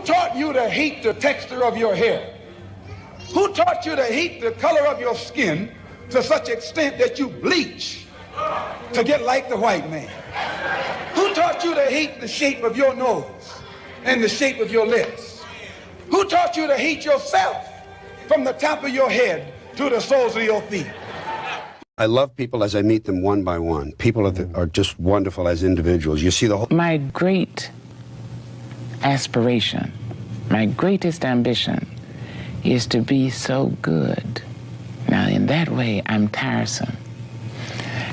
taught you to hate the texture of your hair? Who taught you to hate the color of your skin to such extent that you bleach to get like the white man? Who taught you to hate the shape of your nose and the shape of your lips? Who taught you to hate yourself from the top of your head to the soles of your feet? I love people as I meet them one by one. People are just wonderful as individuals. You see the whole... My great aspiration, my greatest ambition is to be so good. Now, in that way, I'm tiresome,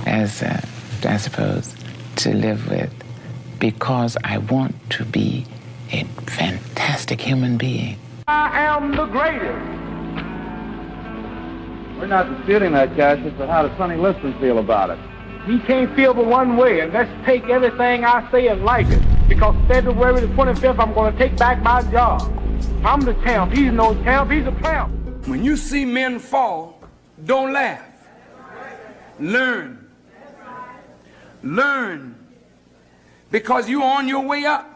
as I suppose, to live with, because I want to be a fantastic human being. I am the greatest. We're not disputing that, Cash. It's how does Sonny Liston feel about it? He can't feel but one way, and let's take everything I say and like it. Because February the 25th, I'm going to take back my job. I'm the champ. He's no champ. He's a tramp. When you see men fall, don't laugh. Learn. Learn. Because you're on your way up.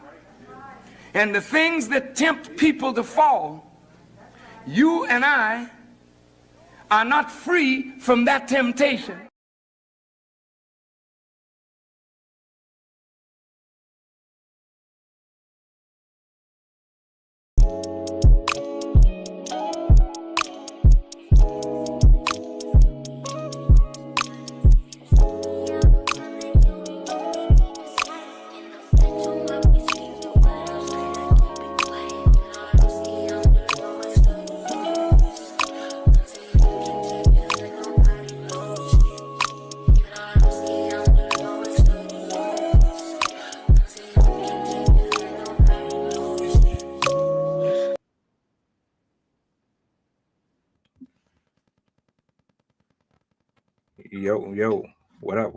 And the things that tempt people to fall, you and I are not free from that temptation. Yo, what up?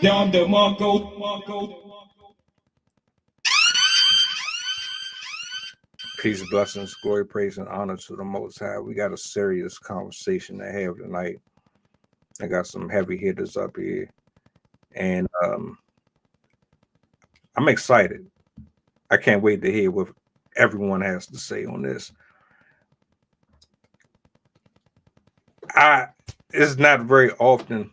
Down the Marco. Peace, blessings, glory, praise, and honor to the Most High. We got a serious conversation to have tonight. I got some heavy hitters up here, and I'm excited. I can't wait to hear what everyone has to say on this. It's not very often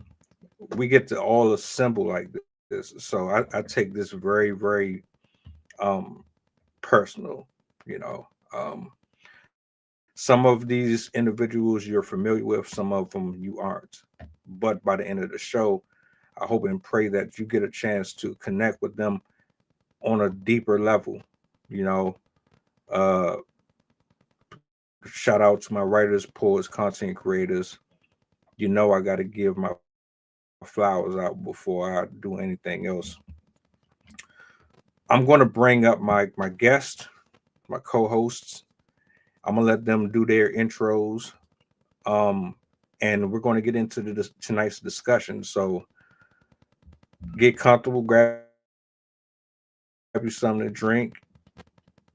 we get to all assemble like this, so I take this very, very personal. You know, some of these individuals you're familiar with, some of them you aren't. But by the end of the show, I hope and pray that you get a chance to connect with them on a deeper level. You know, shout out to my writers, poets, content creators. You know, I got to give my flowers out before I do anything else. I'm going to bring up my guest, my co-hosts. I'm going to let them do their intros. And we're going to get into tonight's discussion. So get comfortable, grab you something to drink,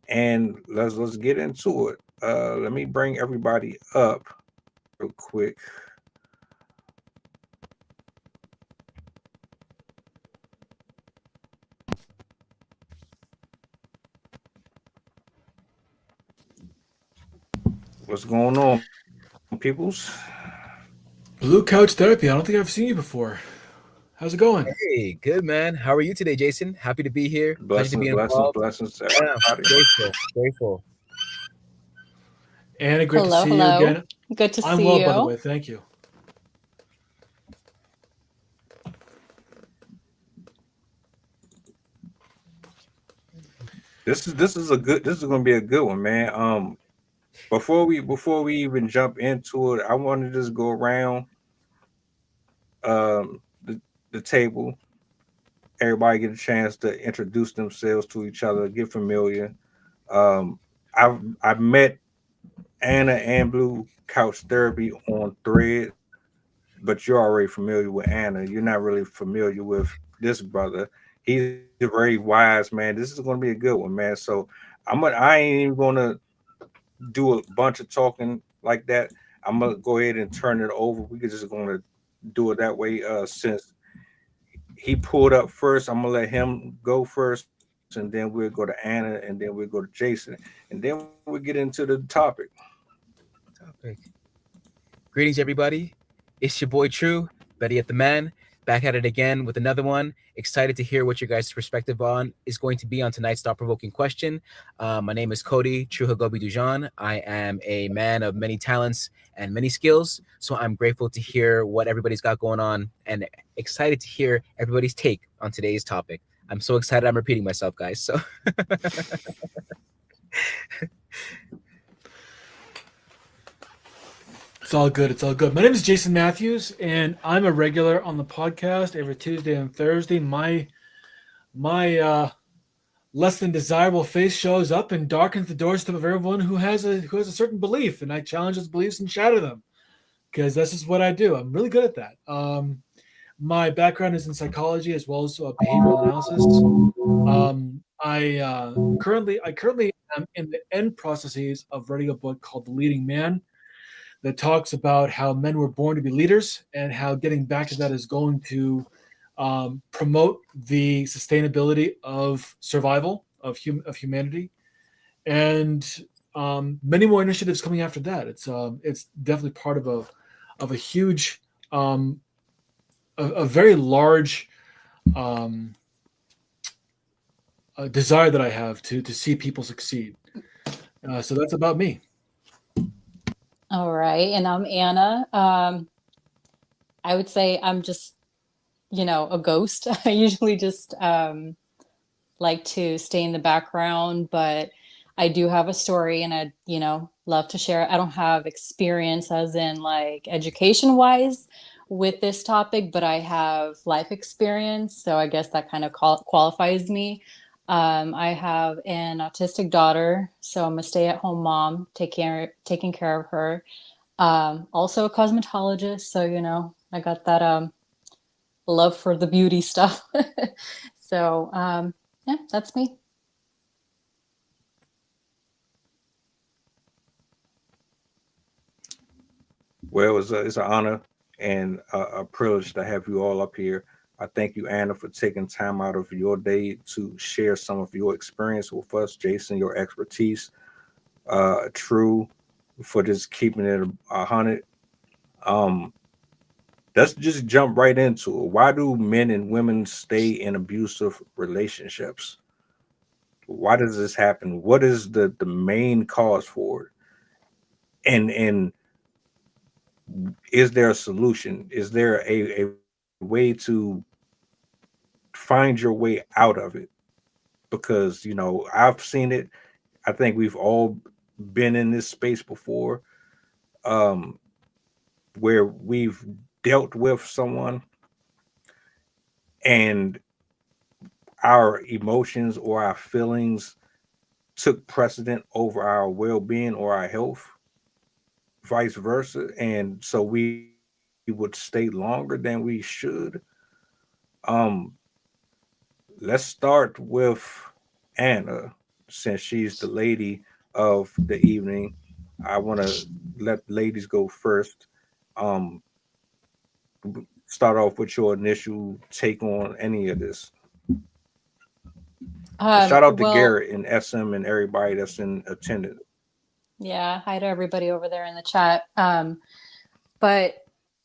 and let's get into it. Let me bring everybody up real quick. What's going on, peoples? Blue Couch Therapy. I don't think I've seen you before. How's it going? Hey, good, man. How are you today, Jason? Happy to be here. Blessings. Grateful. Anna, great to see you again. Good to see I'm well, you. by the way. Thank you. This is going to be a good one, man. Before we even jump into it, I want to just go around the table. Everybody get a chance to introduce themselves to each other, get familiar. I've met Anna and Blue Couch Therapy on Thread, but you're already familiar with Anna. You're not really familiar with this brother. He's a very wise man. This is going to be a good one, man. So I ain't even going to do a bunch of talking like that. I'm gonna go ahead and turn it over. We could just gonna do it that way. Since he pulled up first, I'm gonna let him go first, and then we'll go to Anna, and then we'll go to Jason, and then we'll get into the topic. Greetings, everybody. It's your boy True, better yet the man, back at it again with another one. Excited to hear what your guys' perspective on is going to be on tonight's thought-provoking question. My name is Cody True Hagobi Dujan. I am a man of many talents and many skills, so I'm grateful to hear what everybody's got going on and excited to hear everybody's take on today's topic. I'm so excited I'm repeating myself, guys. So It's all good. It's all good. My name is Jason Matthews, and I'm a regular on the podcast every Tuesday and Thursday. My less than desirable face shows up and darkens the doorstep of everyone who has a certain belief, and I challenge those beliefs and shatter them because that's just what I do. I'm really good at that. My background is in psychology as well as behavioral analysis. I currently am in the end processes of writing a book called The Leading Man, that talks about how men were born to be leaders and how getting back to that is going to promote the sustainability of survival of humanity, and many more initiatives coming after that. It's definitely part of a huge, a very large desire that I have to see people succeed. So that's about me. All right, and I'm Anna. I would say I'm just, a ghost. I usually just like to stay in the background, but I do have a story and I, love to share it. I don't have experience as in like education wise with this topic, but I have life experience. So I guess that kind of qualifies me. I have an autistic daughter, so I'm a stay-at-home mom, taking care of her. Also a cosmetologist, so I got that love for the beauty stuff. So yeah, that's me. Well, it's an honor and a privilege to have you all up here. I thank you, Anna, for taking time out of your day to share some of your experience with us. Jason, your expertise. True, for just keeping it 100. Let's just jump right into it. Why do men and women stay in abusive relationships? Why does this happen? What is the main cause for it? And is there a solution? Is there a way to find your way out of it? Because I've seen it. I think we've all been in this space before, where we've dealt with someone and our emotions or our feelings took precedent over our well-being or our health, vice versa, and so we would stay longer than we should. um let's start with Anna, since she's the lady of the evening. I want to let ladies go first. um Start off with your initial take on any of this. Shout out to Well, Garrett and SM and everybody that's in attendance. yeah, hi to everybody over there in the chat. But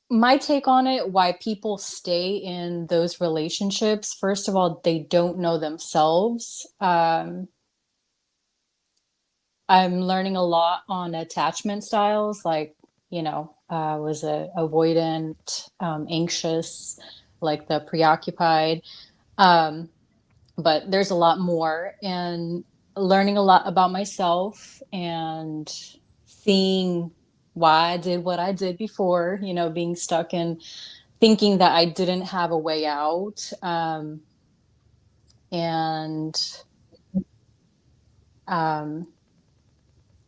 my take on it, why people stay in those relationships, first of all, they don't know themselves. I'm learning a lot on attachment styles, like, was a avoidant, anxious, like the preoccupied. Um, but there's a lot more, and learning a lot about myself and seeing why I did what I did before, being stuck in thinking that I didn't have a way out. And um,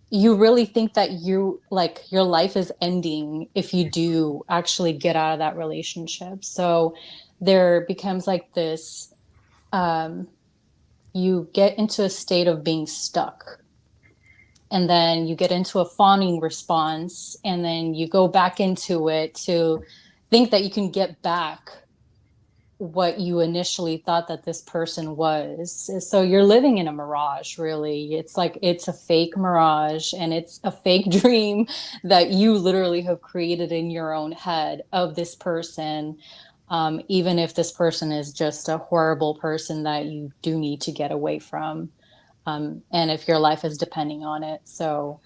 you really think that your life is ending if you do actually get out of that relationship. So there becomes like this, um, you get into a state of being stuck, and then you get into a fawning response, and then you go back into it to think that you can get back what you initially thought that this person was. So you're living in a mirage, really. It's like it's a fake mirage, and it's a fake dream that you literally have created in your own head of this person. Even if this person is just a horrible person that you do need to get away from, and if your life is depending on it. So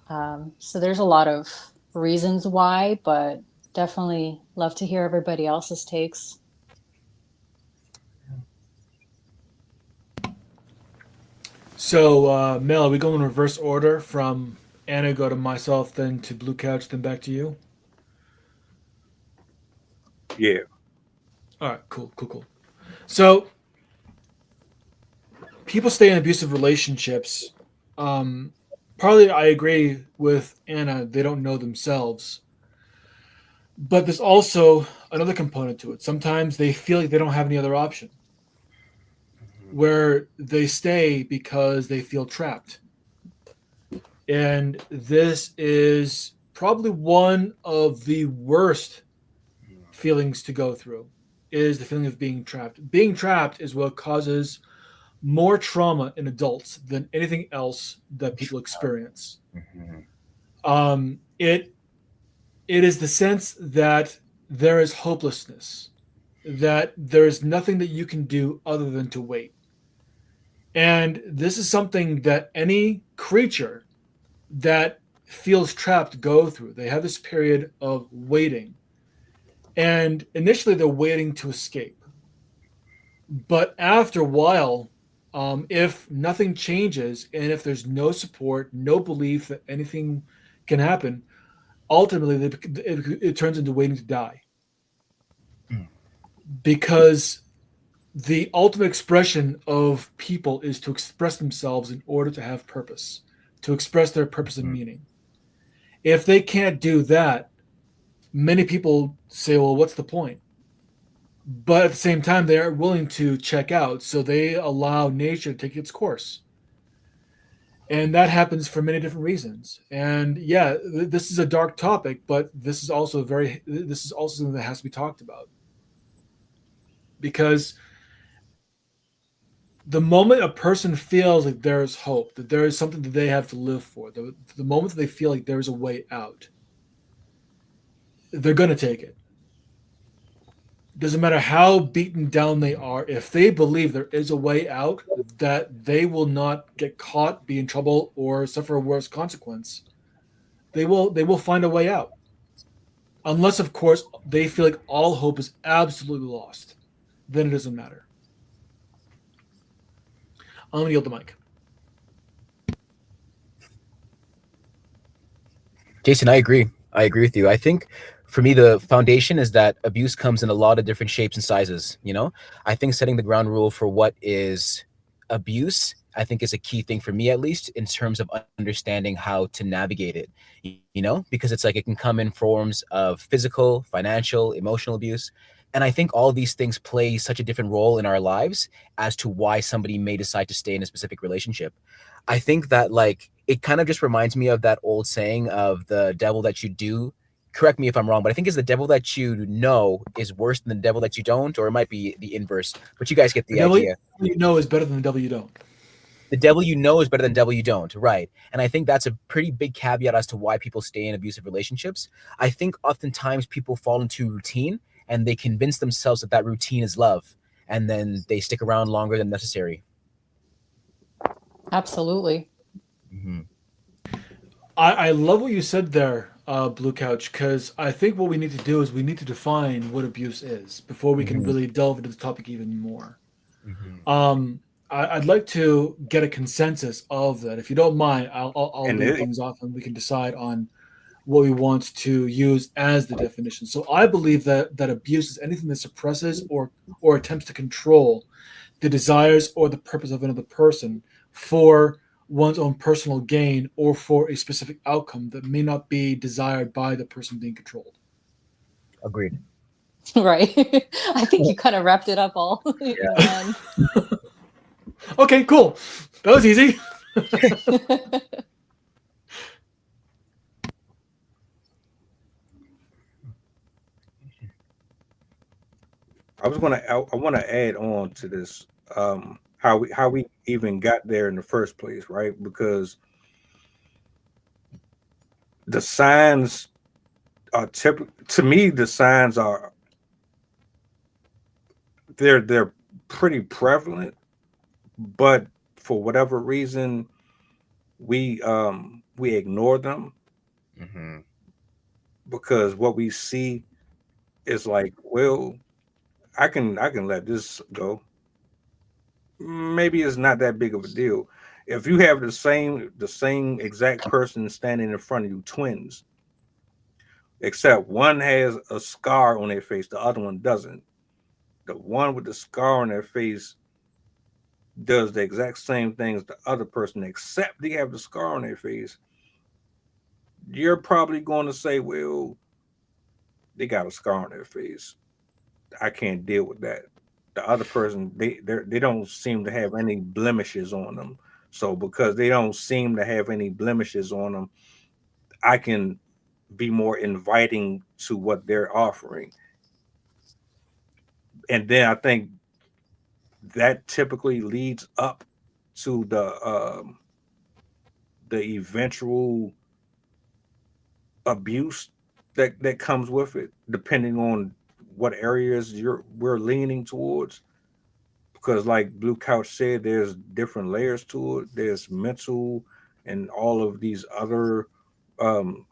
there's a lot of reasons why, but definitely love to hear everybody else's takes. So, Mel, we go in reverse order from Anna, go to myself, then to Blue Couch, then back to you. Yeah. All right, cool. So, people stay in abusive relationships. Partly, I agree with Anna; they don't know themselves. But there's also another component to it. Sometimes they feel like they don't have any other option, where they stay because they feel trapped. And this is probably one of the worst feelings to go through, is the feeling of being trapped. Being trapped is what causes more trauma in adults than anything else that people experience. It is the sense that there is hopelessness, that there is nothing that you can do other than to wait. And this is something that any creature that feels trapped go through. They have this period of waiting. And initially, they're waiting to escape. But after a while, if nothing changes and if there's no support, no belief that anything can happen, ultimately it turns into waiting to die. Because the ultimate expression of people is to express themselves in order to have purpose, to express their purpose and meaning. If they can't do that, many people say, well, what's the point? But at the same time, they are willing to check out, so they allow nature to take its course. And that happens for many different reasons. And yeah, this is a dark topic, but this is also something that has to be talked about. Because the moment a person feels like there is hope, that there is something that they have to live for, the moment that they feel like there is a way out, they're going to take it. Doesn't matter how beaten down they are, if they believe there is a way out, that they will not get caught, be in trouble, or suffer a worse consequence, they will find a way out. Unless, of course, they feel like all hope is absolutely lost. Then it doesn't matter. I'm going to yield the mic. Jason, I agree. I agree with you. I think for me, the foundation is that abuse comes in a lot of different shapes and sizes. You know, I think setting the ground rule for what is abuse, I think, is a key thing for me, at least in terms of understanding how to navigate it, you know, because it's like it can come in forms of physical, financial, emotional abuse. And I think all these things play such a different role in our lives as to why somebody may decide to stay in a specific relationship. I think that, like, it kind of just reminds me of that old saying of the devil that you do. Correct me if I'm wrong, but I think it's the devil that you know is worse than the devil that you don't, or it might be the inverse. But you guys get the idea. The devil you know is better than the devil you don't. The devil you know is better than the devil you don't, right? And I think that's a pretty big caveat as to why people stay in abusive relationships. I think oftentimes people fall into routine and they convince themselves that that routine is love, and then they stick around longer than necessary. Absolutely. Mm-hmm. I love what you said there, Blue Couch, because I think what we need to do is we need to define what abuse is before we can really delve into the topic even more. I'd like to get a consensus of that. If you don't mind, I'll lead things off and we can decide on what we want to use as the definition. So I believe that abuse is anything that suppresses or attempts to control the desires or the purpose of another person for one's own personal gain or for a specific outcome that may not be desired by the person being controlled. Agreed. Right. I think you kind of wrapped it up all. Yeah. Okay, cool. That was easy. I want to add on to this, how we even got there in the first place, right? Because the signs are to me, the signs are they're pretty prevalent, but for whatever reason we ignore them Mm-hmm. because what we see is like, well, I can let this go. Maybe it's not that big of a deal. If you have the same exact person standing in front of you, twins, except one has a scar on their face, the other one doesn't. The one with the scar on their face does the exact same thing as the other person, except they have the scar on their face. You're probably going to say, well, they got a scar on their face. I can't deal with that. The other person, they don't seem to have any blemishes on them. So because they don't seem to have any blemishes on them, I can be more inviting to what they're offering. And then I think that typically leads up to the eventual abuse that comes with it, depending on what areas we're leaning towards. Because, like Blue Couch said, there's different layers to it. There's mental and all of these other um,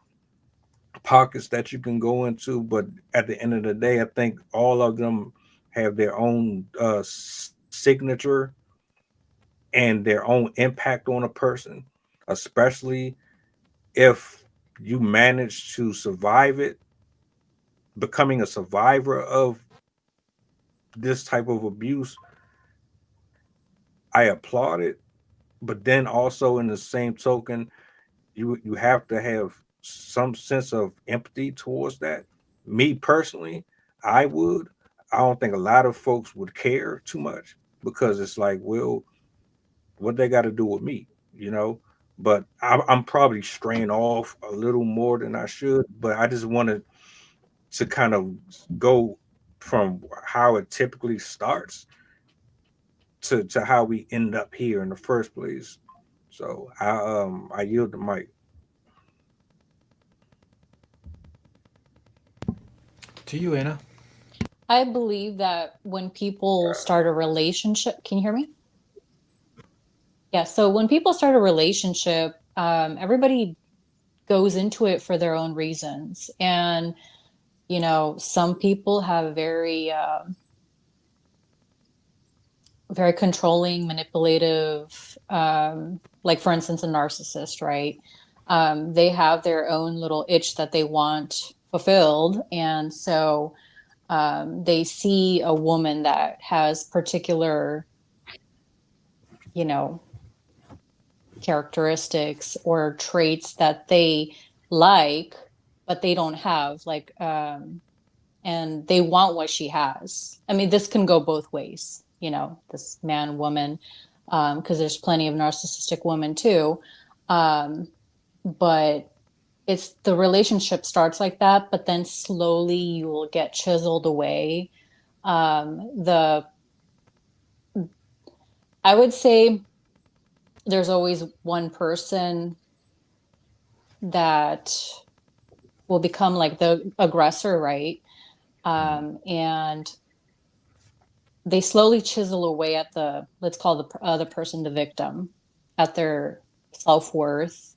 pockets that you can go into. But at the end of the day, I think all of them have their own signature and their own impact on a person, especially if you manage to survive it. Becoming a survivor of this type of abuse, I applaud it. But then also in the same token, you have to have some sense of empathy towards that. Me personally, I would. I don't think a lot of folks would care too much because it's like, well, what they got to do with me, you know? But I'm probably straying off a little more than I should. But I just wanted to kind of go from how it typically starts to how we end up here in the first place. So I yield the mic. To you, Anna. I believe that when people start a relationship, can you hear me? Yeah. So when people start a relationship, everybody goes into it for their own reasons. And, some people have very controlling, manipulative, like for instance, a narcissist, right? They have their own little itch that they want fulfilled. And so they see a woman that has particular, you know, characteristics or traits that they like, but they don't have, and they want what she has. I mean, this can go both ways, this man, woman, because there's plenty of narcissistic women too. But it's the relationship starts like that, but then slowly you will get chiseled away. The I would say there's always one person that will become like the aggressor, right? And they slowly chisel away at let's call the other person the victim, at their self-worth,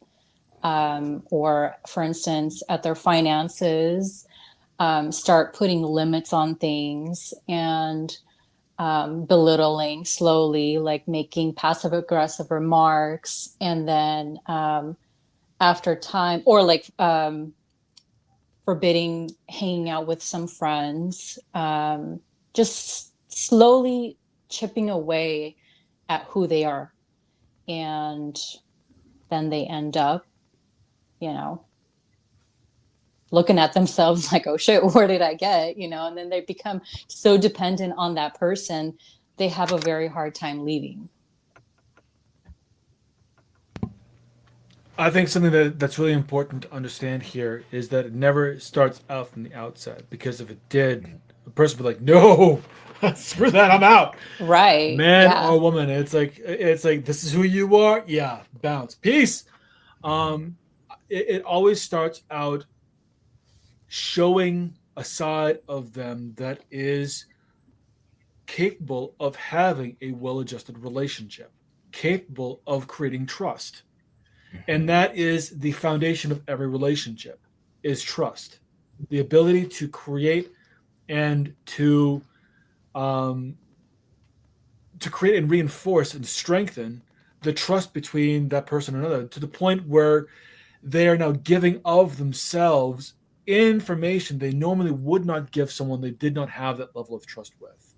or for instance, at their finances, start putting limits on things and belittling slowly, like making passive aggressive remarks. And then after time, or like forbidding hanging out with some friends, just slowly chipping away at who they are. And then they end up, looking at themselves like, oh shit, where did I get? And then they become so dependent on that person, they have a very hard time leaving. I think something that's really important to understand here is that it never starts out from the outside, because if it did, a person would be like, no, Screw that, I'm out. Right. Man Yeah. or woman, it's like this is who you are. Yeah, bounce, peace. It always starts out showing a side of them that is capable of having a well-adjusted relationship, capable of creating trust. And that is the foundation of every relationship, is trust. The ability to create and to create and reinforce and strengthen the trust between that person and another, to the point where they are now giving of themselves information they normally would not give someone they did not have that level of trust with.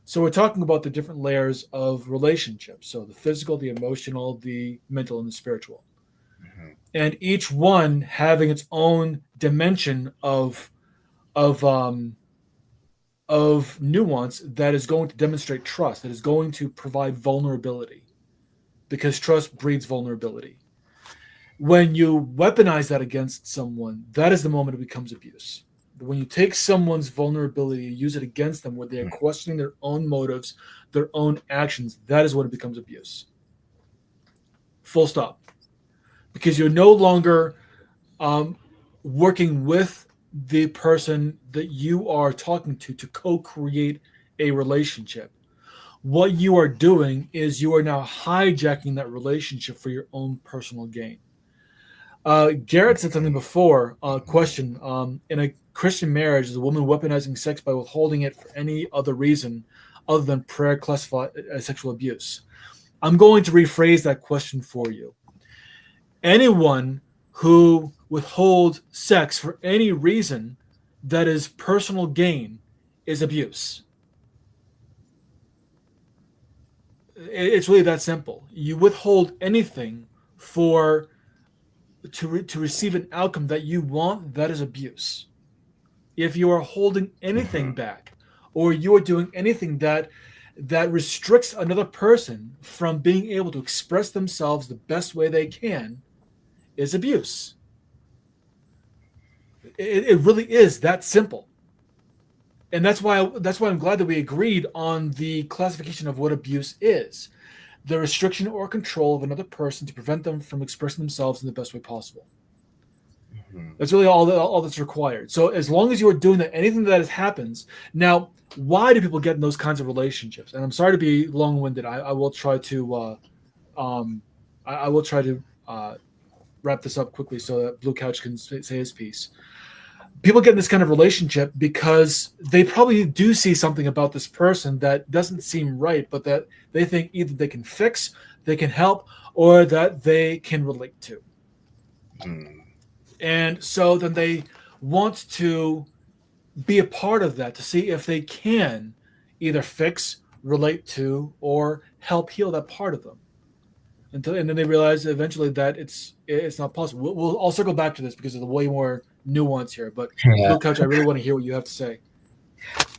So we're talking about the different layers of relationships. So the physical, the emotional, the mental, and the spiritual. And each one having its own dimension of nuance that is going to demonstrate trust, that is going to provide vulnerability, because trust breeds vulnerability. When you weaponize that against someone, that is the moment it becomes abuse. When you take someone's vulnerability and use it against them, where they are questioning their own motives, their own actions, that is when it becomes abuse. Full stop. Because you're no longer working with the person that you are talking to co-create a relationship. What you are doing is you are now hijacking that relationship for your own personal gain. Garrett said something before. Question: in a Christian marriage, is a woman weaponizing sex by withholding it for any other reason other than prayer classified as sexual abuse? I'm going to rephrase that question for you. Anyone who withholds sex for any reason that is personal gain is abuse. It's really that simple. You withhold anything for to receive an outcome that you want, that is abuse. If you are holding anything back, or you are doing anything that restricts another person from being able to express themselves the best way they can, is abuse. It really is that simple. And that's why I'm glad that we agreed on the classification of what abuse is: the restriction or control of another person to prevent them from expressing themselves in the best way possible. That's really all that's required. So as long as you are doing that, anything that happens. Now, why do people get in those kinds of relationships? And I'm sorry to be long-winded. I will try to I will try to wrap this up quickly so that Blue Couch can say his piece. People get in this kind of relationship because they probably do see something about this person that doesn't seem right, but that they think either they can fix, they can help, or that they can relate to. And so then they want to be a part of that, to see if they can either fix, relate to, or help heal that part of them. And then they realize eventually that it's not possible. I'll circle back to this because there's way more nuance here. But Blue Couch, I really want to hear what you have to say.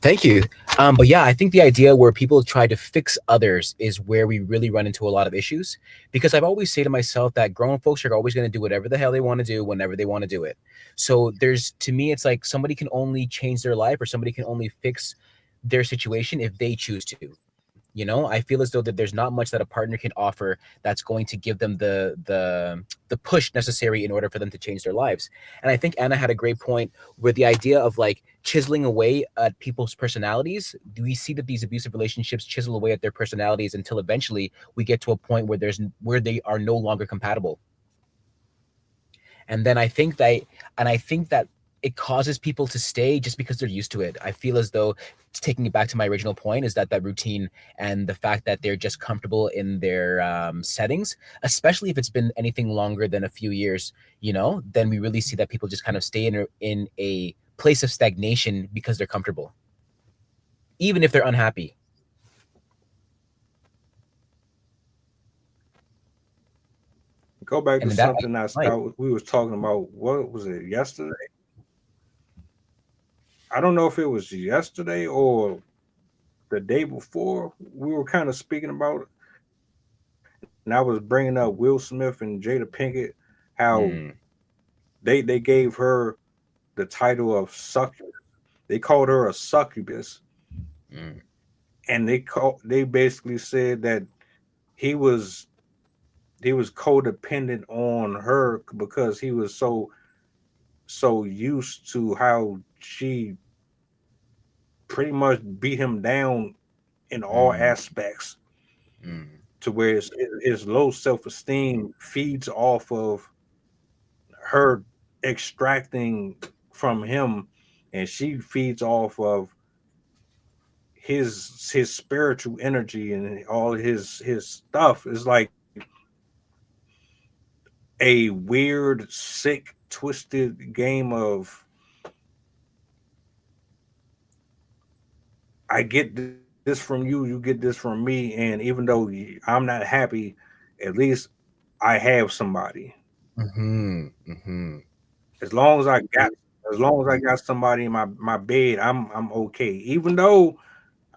Thank you. But yeah, I think the idea where people try to fix others is where we really run into a lot of issues, because I've always say to myself that grown folks are always going to do whatever the hell they want to do whenever they want to do it. So to me, it's like somebody can only change their life, or somebody can only fix their situation if they choose to. You know, I feel as though that there's not much that a partner can offer that's going to give them the push necessary in order for them to change their lives. And I think Anna had a great point with the idea of like chiseling away at people's personalities. Do we see that these abusive relationships chisel away at their personalities until eventually we get to a point where they are no longer compatible? And then I think that it causes people to stay just because they're used to it. I feel as though, taking it back to my original point, is that routine and the fact that they're just comfortable in their settings, especially if it's been anything longer than a few years, you know, then we really see that people just kind of stay in a place of stagnation because they're comfortable, even if they're unhappy. Go back to something we was talking about. What was it, yesterday? I don't know if it was yesterday or the day before. We were kind of speaking about it, and I was bringing up Will Smith and Jada Pinkett, how they gave her the title of succubus. They called her a succubus and they basically said that he was codependent on her because he was so used to how she pretty much beat him down in all aspects, to where his low self-esteem feeds off of her extracting from him, and she feeds off of his spiritual energy and all his stuff. Is like a weird, sick, twisted game of I get this from you, you get this from me, and even though I'm not happy, at least I have somebody. As long as I got, as long as I got somebody in my bed, I'm okay. Even though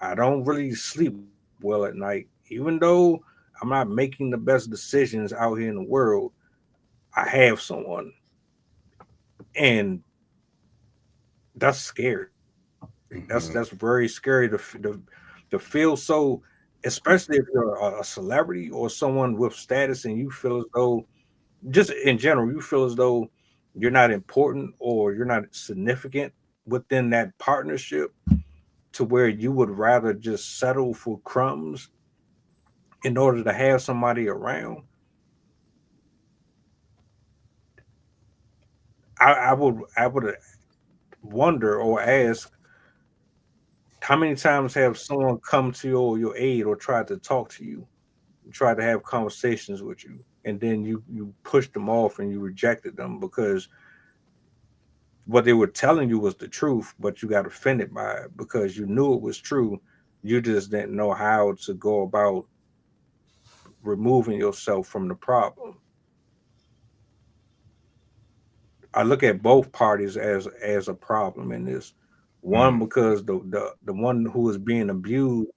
I don't really sleep well at night, even though I'm not making the best decisions out here in the world, I have someone, and that's scary. That's very scary to feel so, especially if you're a celebrity or someone with status, and you feel as though, just in general, you feel as though you're not important or you're not significant within that partnership, to where you would rather just settle for crumbs in order to have somebody around. I would wonder or ask, how many times have someone come to your aid or tried to talk to you, tried to have conversations with you, and then you pushed them off and you rejected them because what they were telling you was the truth, but you got offended by it because you knew it was true. You just didn't know how to go about removing yourself from the problem. I look at both parties as a problem in this. One, because the one who is being abused,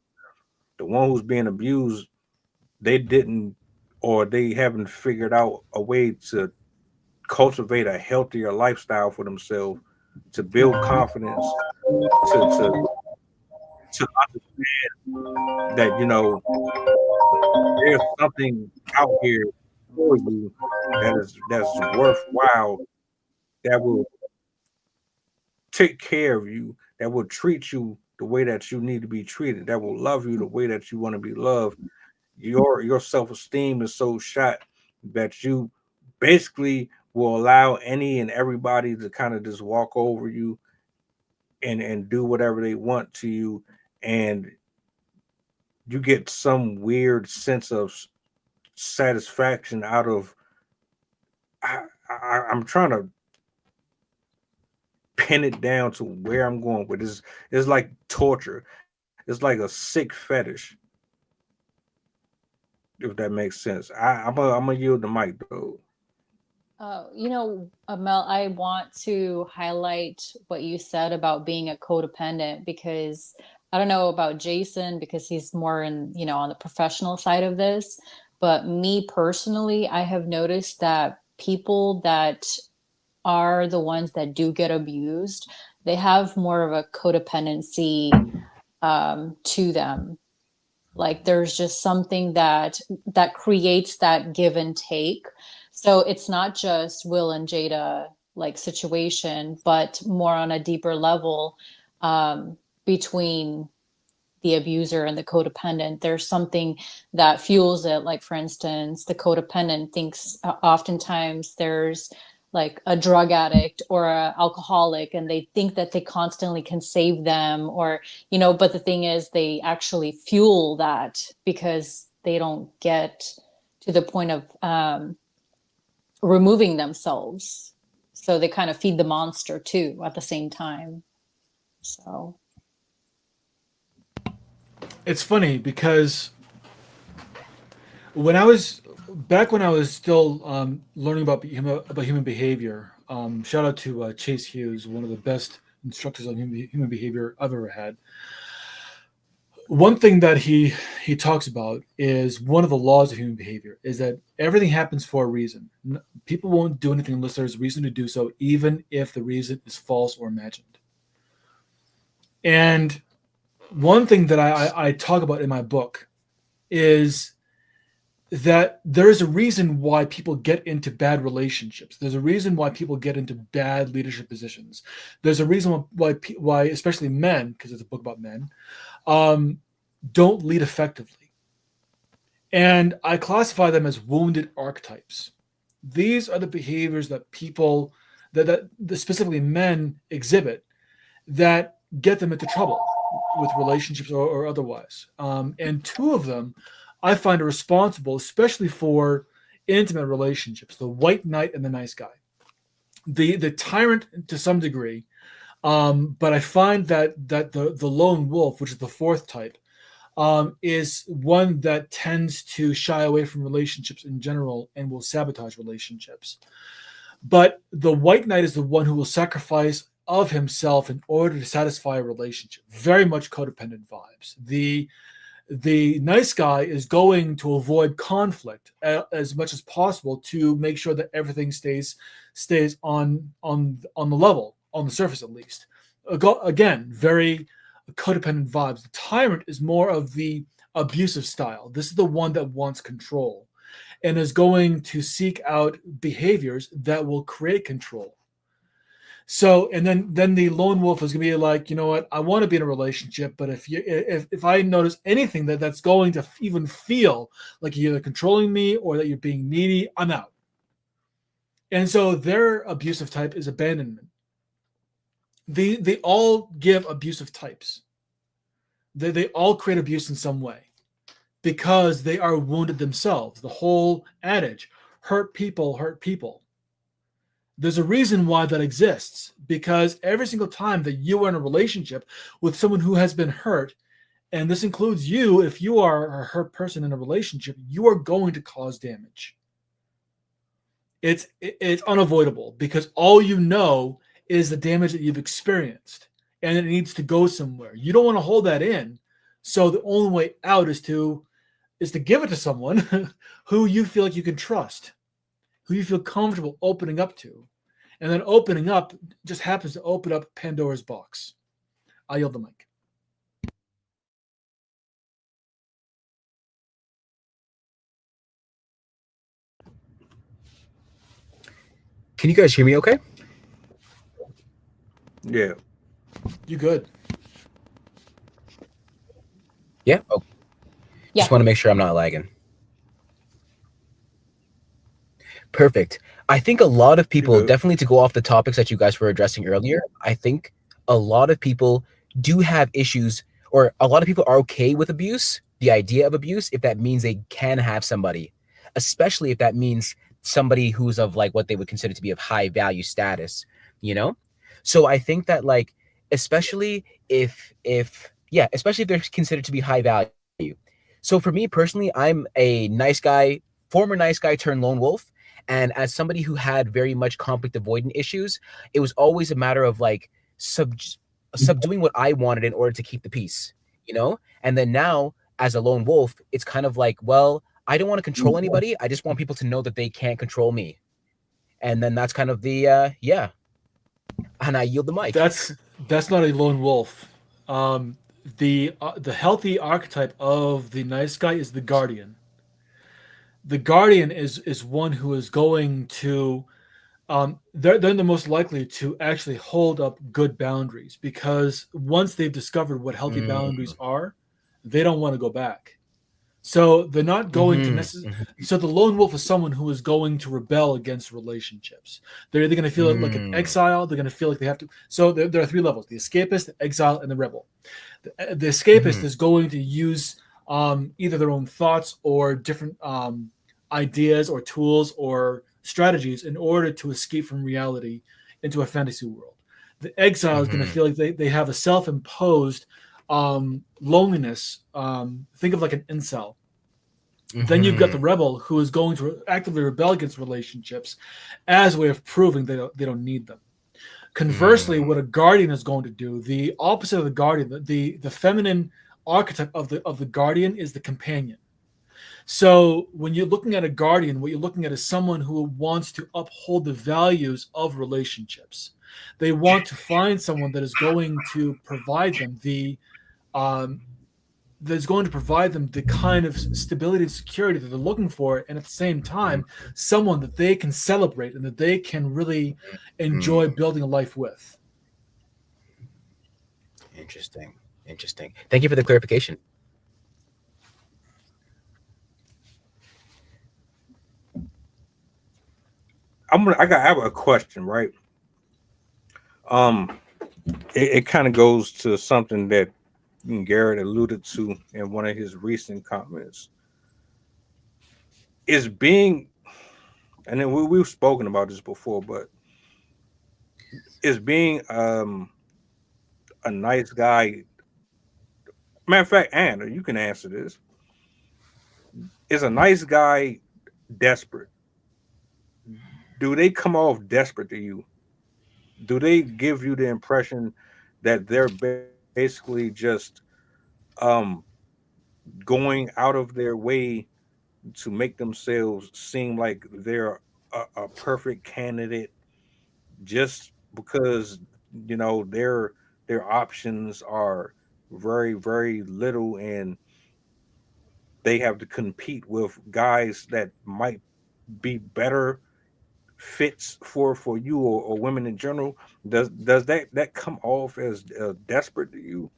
the one who's being abused, they didn't, or they haven't figured out a way to cultivate a healthier lifestyle for themselves, to build confidence, to understand that there's something out here for you that's worthwhile, that will take care of you, that will treat you the way that you need to be treated, that will love you the way that you want to be loved. Your self-esteem is so shot that you basically will allow any and everybody to kind of just walk over you and do whatever they want to you, and you get some weird sense of satisfaction out of I'm trying to pin it down to where I'm going with this. It's like torture. It's like a sick fetish, if that makes sense. I'm gonna yield the mic though. Mel, I want to highlight what you said about being a codependent, because I don't know about Jason because he's more on the professional side of this. But me personally, I have noticed that people that are the ones that do get abused, they have more of a codependency to them. Like there's just something that creates that give and take. So it's not just Will and Jada like situation, but more on a deeper level, between the abuser and the codependent. There's something that fuels it. Like, for instance, the codependent thinks oftentimes there's like a drug addict or a alcoholic, and they think that they constantly can save them, or but the thing is they actually fuel that because they don't get to the point of removing themselves. So they kind of feed the monster too at the same time. So It's funny because when I was still learning about human behavior, shout out to Chase Hughes, one of the best instructors on human behavior I've ever had. One thing that he talks about is one of the laws of human behavior is that everything happens for a reason. People won't do anything unless there's a reason to do so, even if the reason is false or imagined. And one thing that I talk about in my book is that there is a reason why people get into bad relationships. There's a reason why people get into bad leadership positions. There's a reason why especially men, because it's a book about men, don't lead effectively. And I classify them as wounded archetypes. These are the behaviors that people, that specifically men exhibit, that get them into trouble with relationships or otherwise. And two of them I find are responsible, especially for intimate relationships: the white knight and the nice guy. The tyrant to some degree, but I find that the lone wolf, which is the fourth type, is one that tends to shy away from relationships in general and will sabotage relationships. But the white knight is the one who will sacrifice of himself in order to satisfy a relationship. Very much codependent vibes. The nice guy is going to avoid conflict as much as possible to make sure that everything stays on the level, on the surface at least. Again, very codependent vibes. The tyrant is more of the abusive style. This is the one that wants control and is going to seek out behaviors that will create control. So, and then the lone wolf is gonna be like, you know what, I want to be in a relationship, but if I notice anything that's going to even feel like you're either controlling me or that you're being needy, I'm out. And so their abusive type is abandonment. They all give abusive types. They all create abuse in some way because they are wounded themselves. The whole adage, hurt people hurt people. There's a reason why that exists, because every single time that you are in a relationship with someone who has been hurt, and this includes you, if you are a hurt person in a relationship, you are going to cause damage. It's unavoidable because all you know is the damage that you've experienced, and it needs to go somewhere. You don't want to hold that in. So the only way out is to give it to someone who you feel like you can trust, who you feel comfortable opening up to. And then opening up just happens to open up Pandora's box. I yield the mic. Can you guys hear me okay? Yeah. You good? Yeah? Oh. Yeah. Just want to make sure I'm not lagging. Perfect. I think a lot of people, definitely to go off the topics that you guys were addressing earlier, I think a lot of people do have issues, or a lot of people are okay with abuse, the idea of abuse, if that means they can have somebody, especially if that means somebody who's of like what they would consider to be of high value status, you know? So I think that like, especially if they're considered to be high value. So for me personally, I'm a nice guy, former nice guy turned lone wolf. And as somebody who had very much conflict avoidant issues, it was always a matter of like subduing what I wanted in order to keep the peace, you know? And then now as a lone wolf, it's kind of like, well, I don't want to control anybody. I just want people to know that they can't control me. And then that's kind of the, yeah. And I yield the mic. That's not a lone wolf. The healthy archetype of the nice guy is the guardian. The guardian is one who is going to they're the most likely to actually hold up good boundaries, because once they've discovered what healthy boundaries are, they don't want to go back. So they're not going to necessarily. So the lone wolf is someone who is going to rebel against relationships. They're either going to feel like an exile. They're going to feel like they have to. So there are three levels: the escapist, the exile, and the rebel. The escapist is going to use either their own thoughts or different ideas or tools or strategies in order to escape from reality into a fantasy world. The exile is going to feel like they have a self-imposed loneliness. Think of like an incel. Then you've got the rebel, who is going to actively rebel against relationships as a way of proving they don't need them. Conversely, what a guardian is going to do, the opposite of the guardian, the feminine archetype of the guardian is the companion. So when you're looking at a guardian, what you're looking at is someone who wants to uphold the values of relationships. They want to find someone that is going to provide them the that's going to provide them the kind of stability and security that they're looking for, and at the same time, someone that they can celebrate and that they can really enjoy building a life with. Interesting. Thank you for the clarification. I have a question, right? It kind of goes to something that Garrett alluded to in one of his recent comments. Is being, and then we've spoken about this before, but is being a nice guy. Matter of fact, Anna, you can answer this. Is a nice guy desperate? Do they come off desperate to you? Do they give you the impression that they're basically just going out of their way to make themselves seem like they're a perfect candidate just because their options are very, very little, and they have to compete with guys that might be better fits for you or women in general? Does that come off as desperate to you?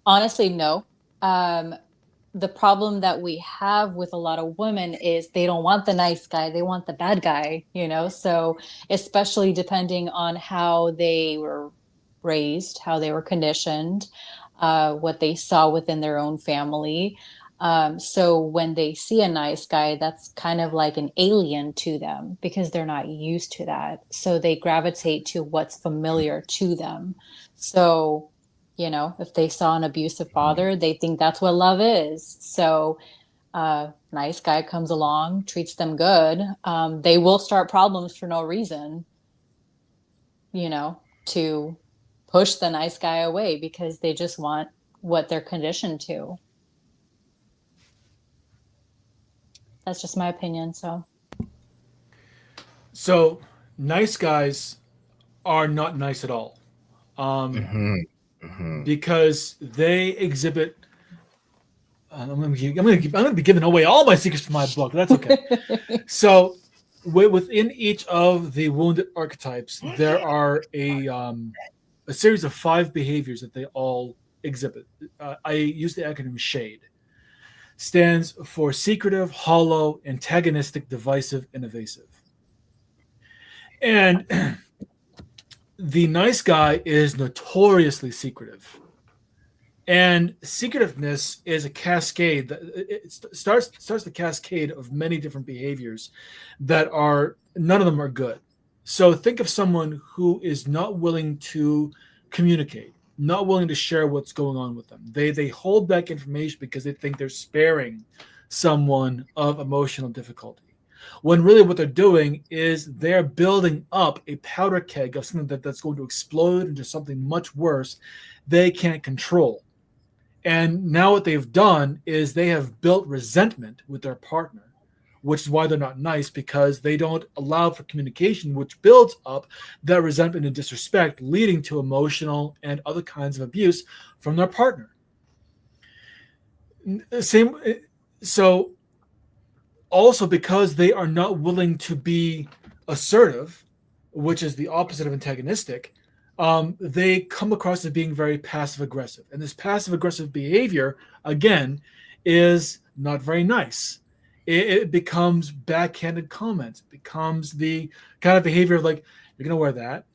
Honestly, no. The problem that we have with a lot of women is they don't want the nice guy, they want the bad guy, you know? So, especially depending on how they were raised, how they were conditioned, what they saw within their own family. So, when they see a nice guy, that's kind of like an alien to them because they're not used to that. So, they gravitate to what's familiar to them. So, you know, if they saw an abusive father, they think that's what love is. So, nice guy comes along, treats them good. They will start problems for no reason, you know, to push the nice guy away because they just want what they're conditioned to. That's just my opinion. So, nice guys are not nice at all. Because they exhibit. I'm going to be giving away all my secrets from my book. That's okay. So, within each of the wounded archetypes, there are a series of 5 behaviors that they all exhibit. I use the acronym SHADE. Stands for secretive, hollow, antagonistic, divisive, and evasive. And the nice guy is notoriously secretive. And secretiveness is a cascade. It starts the cascade of many different behaviors that are, none of them are good. So think of someone who is not willing to communicate, not willing to share what's going on with them. They hold back information because they think they're sparing someone of emotional difficulty. When really what they're doing is they're building up a powder keg of something that's going to explode into something much worse they can't control. And now what they've done is they have built resentment with their partner, which is why they're not nice, because they don't allow for communication, which builds up that resentment and disrespect, leading to emotional and other kinds of abuse from their partner. So also because they are not willing to be assertive, which is the opposite of antagonistic, they come across as being very passive aggressive. And this passive aggressive behavior, again, is not very nice. It becomes backhanded comments. It becomes the kind of behavior of like, you're going to wear that.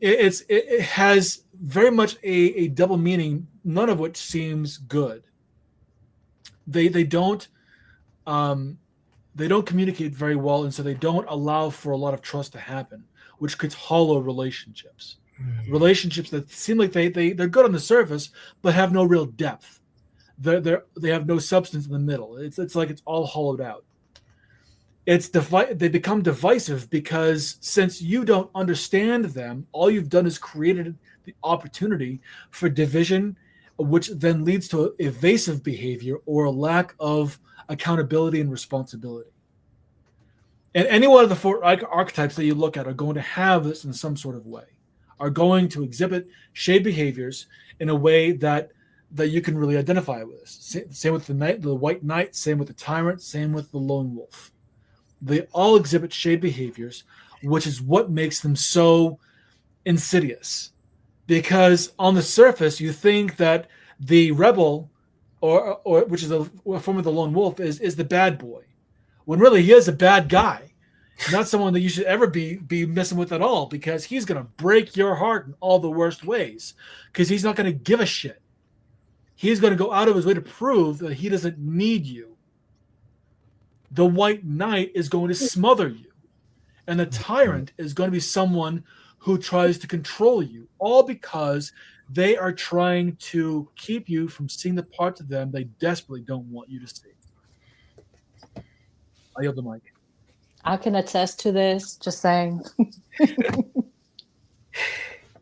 It has very much a double meaning, none of which seems good. They don't communicate very well, and so they don't allow for a lot of trust to happen, which creates hollow relationships. Relationships that seem like they're good on the surface, but have no real depth. They have no substance in the middle. It's like it's all hollowed out. They become divisive because since you don't understand them, all you've done is created the opportunity for division, which then leads to evasive behavior or a lack of accountability and responsibility. And any one of the 4 archetypes that you look at are going to have this in some sort of way. are going to exhibit shade behaviors in a way that you can really identify with. Same with the white knight, same with the tyrant, same with the lone wolf. They all exhibit shade behaviors, which is what makes them so insidious. Because on the surface, you think that the rebel, or which is a form of the lone wolf, is the bad boy, when really he is a bad guy, not someone that you should ever be messing with at all, because he's gonna break your heart in all the worst ways, because he's not gonna give a shit. He's gonna go out of his way to prove that he doesn't need you. The white knight is going to smother you, and the tyrant is going to be someone who tries to control you, all because they are trying to keep you from seeing the parts of them they desperately don't want you to see. I yield the mic. I can attest to this. Just saying.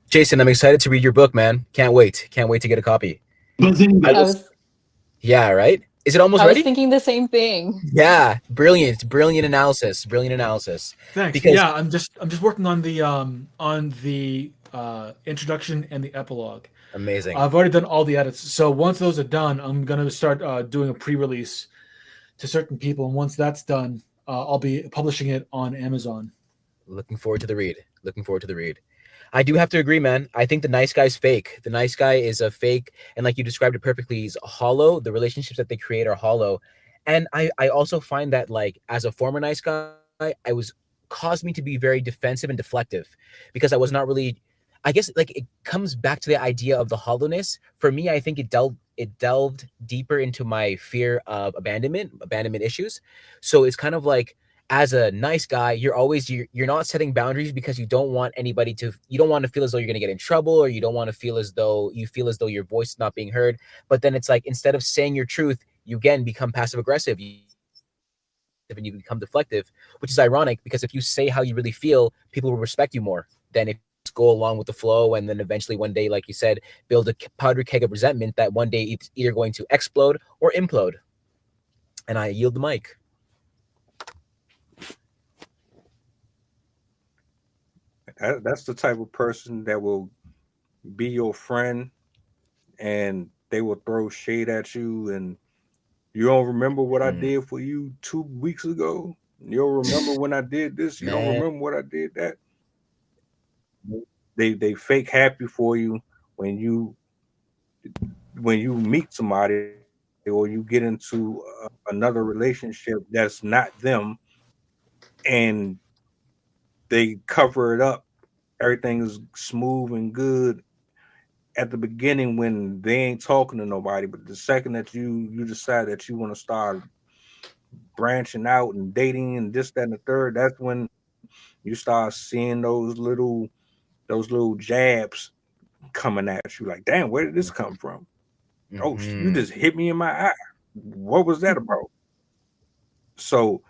Jason, I'm excited to read your book, man. Can't wait. Can't wait to get a copy. Yeah, right? Is it almost I was ready? thinking the same thing. Yeah, brilliant analysis. Thanks. Because Yeah, I'm just working on the introduction and the epilogue. amazing. I've already done all the edits. So once those are done, I'm gonna start doing a pre-release to certain people, and once that's done, I'll be publishing it on Amazon. Looking forward to the read. I do have to agree, man. I think the nice guy's fake. The nice guy is a fake, and like you described it perfectly, he's hollow. The relationships that they create are hollow. And I also find that, like, as a former nice guy, I was caused me to be very defensive and deflective, because I was not really, I guess, like, it comes back to the idea of the hollowness. For me, I think it delved deeper into my fear of abandonment issues. So it's kind of like, as a nice guy, you're not setting boundaries because you don't want to feel as though you're going to get in trouble, or you don't want to feel as though your voice is not being heard. But then it's like, instead of saying your truth, you again become passive aggressive, and you become deflective, which is ironic, because if you say how you really feel, people will respect you more than if you just go along with the flow, and then eventually one day, like you said, build a powder keg of resentment that one day it's either going to explode or implode. And I yield the mic. That's the type of person that will be your friend, and they will throw shade at you, and you don't remember what I did for you 2 weeks ago. You don't remember when I did this. You don't Man. remember what I did that. They fake happy for you when you meet somebody, or you get into another relationship that's not them, and they cover it up. Everything is smooth and good at the beginning when they ain't talking to nobody, but the second that you decide that you want to start branching out and dating and this, that, and the third, that's when you start seeing those little jabs coming at you. Like, damn, where did this come from? Oh, you just hit me in my eye. What was that about? So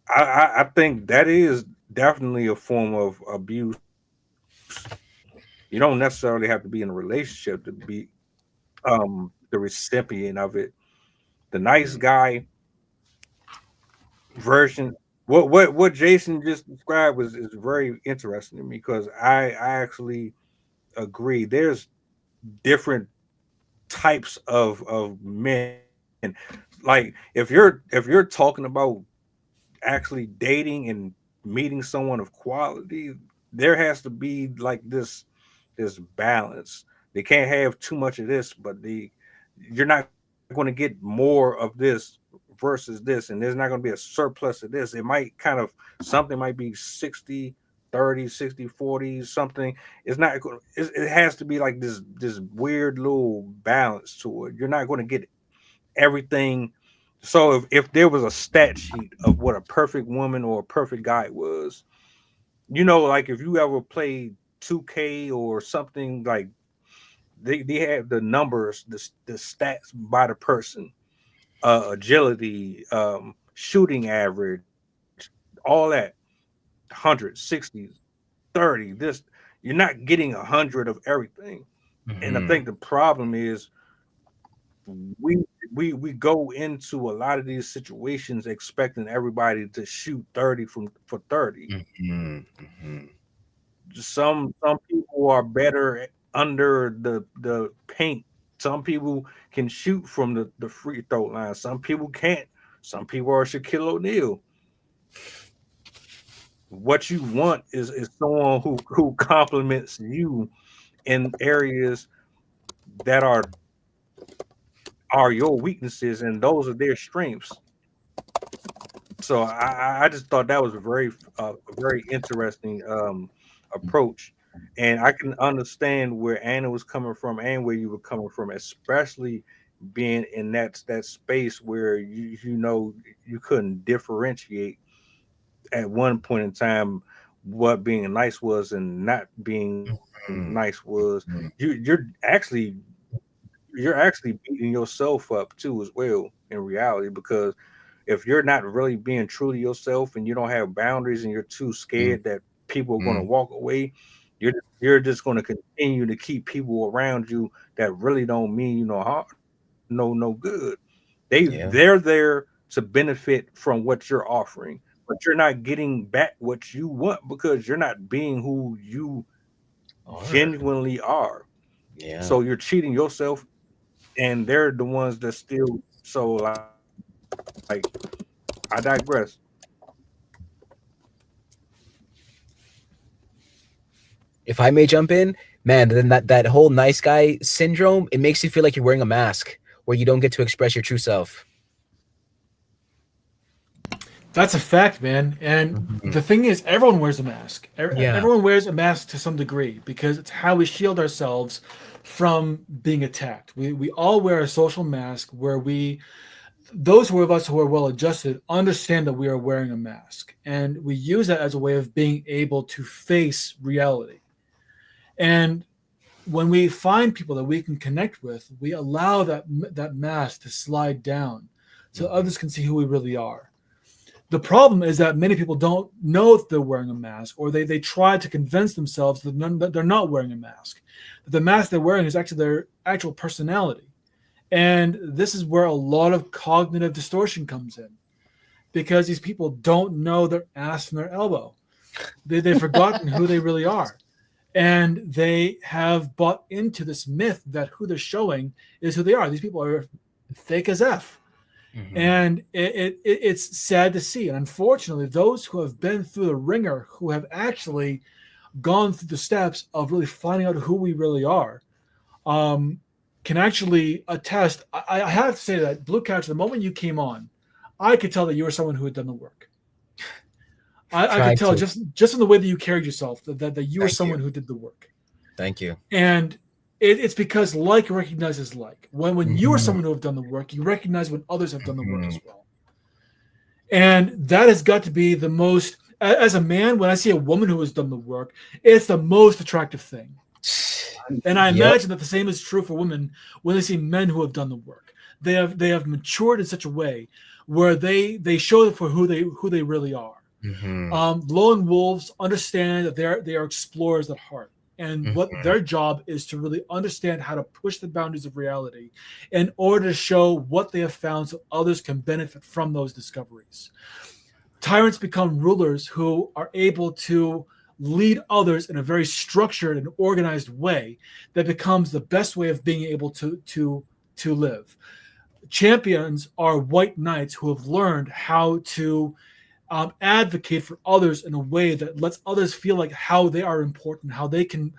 I think that is definitely a form of abuse. You don't necessarily have to be in a relationship to be the recipient of it. The nice guy version, what Jason just described is very interesting to me, because I actually agree. There's different types of men. Like, if you're talking about actually dating and meeting someone of quality, there has to be like this balance. They can't have too much of this, but you're not going to get more of this versus this, and there's not going to be a surplus of this. It might kind of, something might be 60-30, 60-40, something. It's not going, it has to be like this weird little balance to it. You're not going to get everything. So if there was a stat sheet of what a perfect woman or a perfect guy was, like if you ever played 2K or something, like they have the numbers, the stats by the person, agility, shooting average, all that, 160-30. This, you're not getting 100 of everything. And I think the problem is we we go into a lot of these situations expecting everybody to shoot 30 for 30. some people are better under the paint. Some people can shoot from the free throw line. Some people can't. Some people are Shaquille O'Neal. What you want is someone who complements you in areas that are your weaknesses, and those are their strengths. So I just thought that was a very interesting approach, and I can understand where Anna was coming from and where you were coming from, especially being in that space where you know you couldn't differentiate at one point in time what being nice was and not being nice was. You're actually beating yourself up too as well in reality, because if you're not really being true to yourself and you don't have boundaries and you're too scared that people are going to walk away, you're just going to continue to keep people around you that really don't mean you no harm, no good. Yeah. They're there to benefit from what you're offering, but you're not getting back what you want because you're not being who you genuinely are. Yeah. So you're cheating yourself, and they're the ones that still. So like I digress. If I may jump in, man, then that whole nice guy syndrome, it makes you feel like you're wearing a mask where you don't get to express your true self. That's a fact, man. And the thing is, everyone wears a mask. Yeah. Everyone wears a mask to some degree because it's how we shield ourselves from being attacked. We all wear a social mask where those of us who are well adjusted understand that we are wearing a mask. And we use that as a way of being able to face reality. And when we find people that we can connect with, we allow that mask to slide down so others can see who we really are. The problem is that many people don't know if they're wearing a mask, or they try to convince themselves that they're not wearing a mask. But the mask they're wearing is actually their actual personality. And this is where a lot of cognitive distortion comes in, because these people don't know their ass from their elbow. They've forgotten who they really are. And they have bought into this myth that who they're showing is who they are. These people are fake as F. And it's sad to see. And unfortunately, those who have been through the ringer, who have actually gone through the steps of really finding out who we really are, can actually attest. I have to say that, Blue Couch, the moment you came on, I could tell that you were someone who had done the work. I could tell just in the way that you carried yourself that you were someone who did the work. Thank you. And it's because like recognizes like. When you are someone who have done the work, you recognize when others have done the work as well. And that has got to be the most, as a man, when I see a woman who has done the work, it's the most attractive thing. And I imagine that the same is true for women when they see men who have done the work. They have matured in such a way where they show for who they really are. Lone wolves understand that they are explorers at heart, and what their job is to really understand how to push the boundaries of reality in order to show what they have found so others can benefit from those discoveries. Tyrants become rulers who are able to lead others in a very structured and organized way that becomes the best way of being able to live. Champions are white knights who have learned how to advocate for others in a way that lets others feel like how they are important, how they can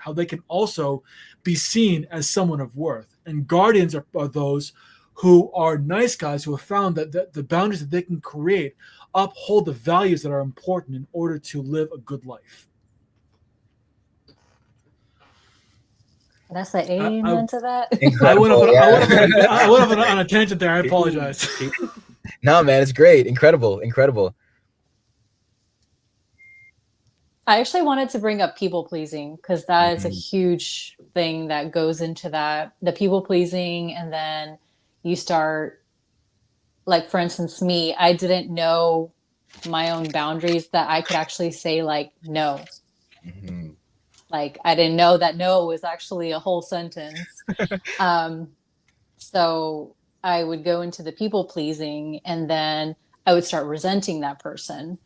also be seen as someone of worth. And guardians are those who are nice guys who have found that the boundaries that they can create uphold the values that are important in order to live a good life. That's an amen to that. I went up on a tangent there. I apologize. No, man, it's great. Incredible. I actually wanted to bring up people pleasing because that is a huge thing that goes into that, the people pleasing. And then you start, like, for instance, me, I didn't know my own boundaries that I could actually say like, no. Like, I didn't know that no was actually a whole sentence. So I would go into the people pleasing, and then I would start resenting that person.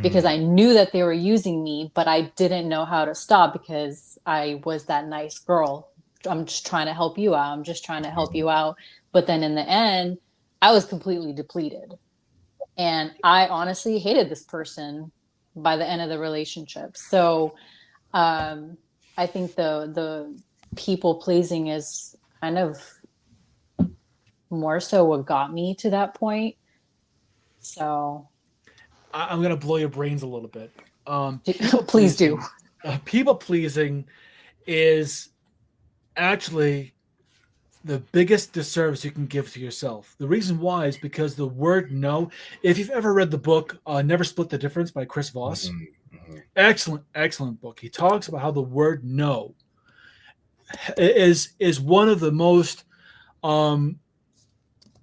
because I knew that they were using me, but I didn't know how to stop because I was that nice girl. I'm just trying to help you out. I'm just trying to help you out. But then in the end, I was completely depleted. And I honestly hated this person by the end of the relationship. So I think the people pleasing is kind of more so what got me to that point. So I'm gonna blow your brains a little bit. please do. People pleasing is actually the biggest disservice you can give to yourself. The reason why is because the word no. If you've ever read the book "Never Split the Difference" by Chris Voss, excellent book. He talks about how the word no is one of the most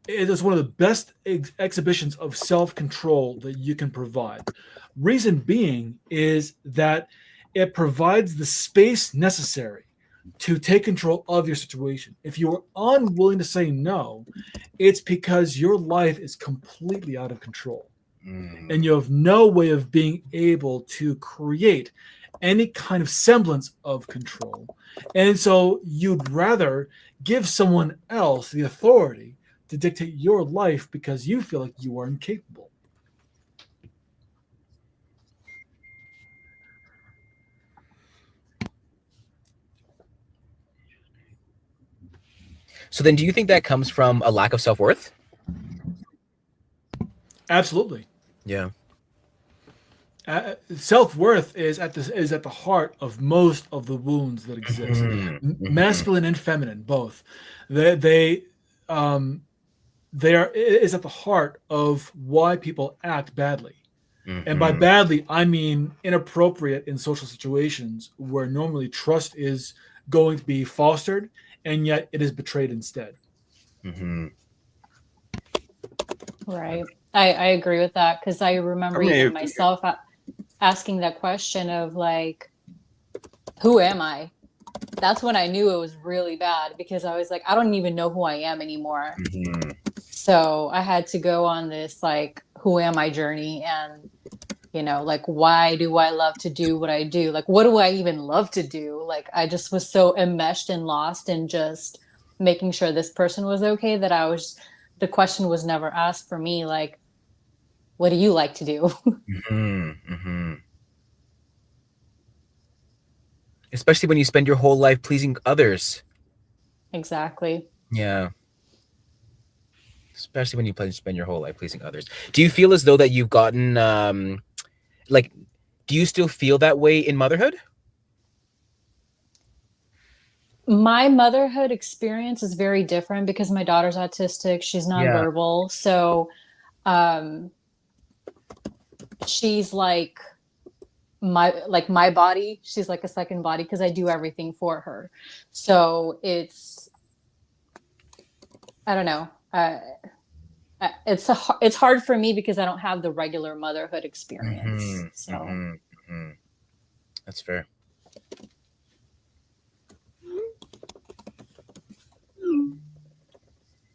it is one of the best exhibitions of self-control that you can provide. Reason being is that it provides the space necessary to take control of your situation. If you are unwilling to say no, it's because your life is completely out of control. And you have no way of being able to create any kind of semblance of control. And so you'd rather give someone else the authority to dictate your life because you feel like you are incapable. So then, do you think that comes from a lack of self-worth? Absolutely. Yeah. Self-worth is at the heart of most of the wounds that exist. Masculine and feminine, both. They is at the heart of why people act badly. And by badly, I mean inappropriate in social situations where normally trust is going to be fostered, and yet it is betrayed instead. Right. I agree with that because I remember even myself asking that question of like, who am I? That's when I knew it was really bad because I was like, I don't even know who I am anymore. So I had to go on this like, who am I journey and, you know, like, why do I love to do what I do? Like, what do I even love to do? Like, I just was so enmeshed and lost in just making sure this person was okay that the question was never asked for me, like, what do you like to do? Especially when you spend your whole life pleasing others. Exactly. Yeah. Especially when you spend your whole life pleasing others. Do you feel as though that you've gotten, like, do you still feel that way in motherhood? My motherhood experience is very different because my daughter's autistic. She's nonverbal. So she's like my body. She's like a second body because I do everything for her. So it's, I don't know. It's hard for me because I don't have the regular motherhood experience. So That's fair.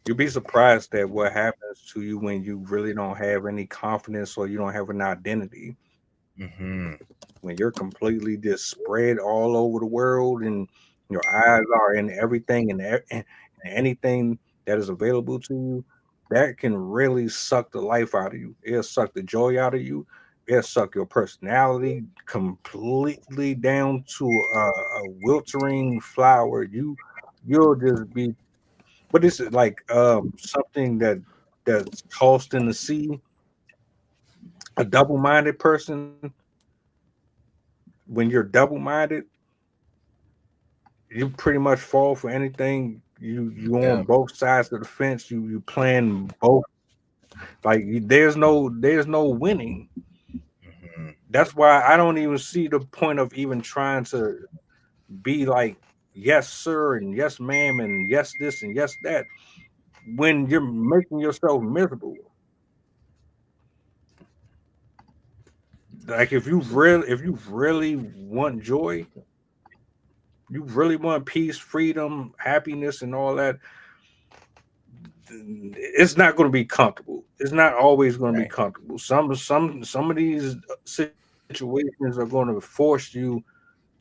You'd be surprised at what happens to you when you really don't have any confidence or you don't have an identity. When you're completely just spread all over the world and your eyes are in everything and anything that is available to you, that can really suck the life out of you. It'll suck the joy out of you. It'll suck your personality completely down to a wilting flower. You'll just be. But this is like something that's tossed in the sea. A double-minded person, when you're double-minded, you pretty much fall for anything. You on both sides of the fence. You playing both. Like there's no winning. That's why I don't even see the point of even trying to be like yes sir and yes ma'am and yes this and yes that when you're making yourself miserable. Like if you really want joy, you really want peace, freedom, happiness, and all that, it's not going to be comfortable. it's not always going to be Right. comfortable. Some of these situations are going to force you